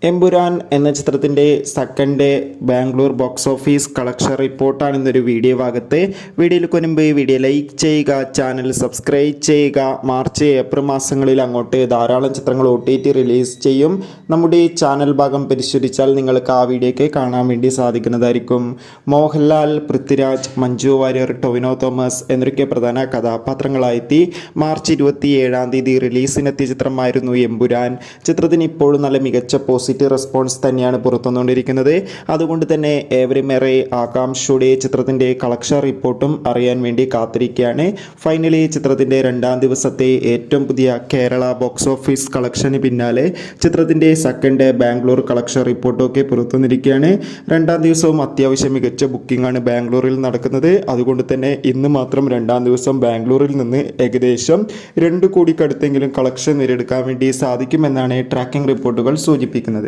എമ്പുരാൻ എന്ന ചിത്രത്തിൻ്റെ second Bangalore box office collection റിപ്പോർട്ടാണ് ഇന്നൊരു വീഡിയോ ഭാഗത്ത്. വീഡിയോയിൽ മുൻപ് വീഡിയോ ലൈക്ക് ചെയ്യുക, ചാനൽ സബ്സ്ക്രൈബ് ചെയ്യുക. മാർച്ച് ഏപ്രിൽ മാസങ്ങളിൽ അങ്ങോട്ട് ധാരാളം ചിത്രങ്ങൾ OTT റിലീസ് ചെയ്യും. നമ്മുടെ ചാനൽ ഭാഗം പരിശോധിച്ചാൽ നിങ്ങൾക്ക് ആ വീഡിയോയ്ക്ക് കാണാൻ വേണ്ടി സാധിക്കുന്നതായിരിക്കും. മോഹൻലാൽ, പൃഥ്വിരാജ്, മഞ്ജു വാര്യർ, ടൊവിനോ തോമസ് എന്നൊക്കെ പ്രധാന കഥാപാത്രങ്ങളായെത്തി മാർച്ച് 27 റിലീസിനെത്തിയ ചിത്രമായിരുന്നു എമ്പുരാൻ. ചിത്രത്തിന് ഇപ്പോഴും നല്ല മികച്ച പോസിറ്റീവ് റെസ്പോൺസ് തന്നെയാണ് പുറത്തുവന്നുകൊണ്ടിരിക്കുന്നത്. അതുകൊണ്ട് തന്നെ ഏവരും ഏറെ ആകാംക്ഷയോടെ ചിത്രത്തിൻ്റെ കളക്ഷൻ റിപ്പോർട്ടും അറിയാൻ വേണ്ടി കാത്തിരിക്കുകയാണ്. ഫൈനലി ചിത്രത്തിൻ്റെ 2ാം ദിവസത്തെ ഏറ്റവും പുതിയ കേരള ബോക്സ് ഓഫീസ് കളക്ഷന് പിന്നാലെ ചിത്രത്തിൻ്റെ സെക്കൻഡ് ബാംഗ്ലൂർ കളക്ഷൻ റിപ്പോർട്ടൊക്കെ പുറത്തുവന്നിരിക്കുകയാണ്. 2ാം ദിവസവും അത്യാവശ്യം മികച്ച ബുക്കിംഗ് ആണ് ബാംഗ്ലൂരിൽ നടക്കുന്നത്. അതുകൊണ്ട് തന്നെ ഇന്ന് മാത്രം 2ാം ദിവസം ബാംഗ്ലൂരിൽ നിന്ന് ഏകദേശം 2 കോടിക്കടുത്തെങ്കിലും കളക്ഷൻ നേടിയെടുക്കാൻ വേണ്ടി സാധിക്കുമെന്നാണ് ട്രാക്കിംഗ് റിപ്പോർട്ടുകൾ സൂചിപ്പിക്കുന്നത്.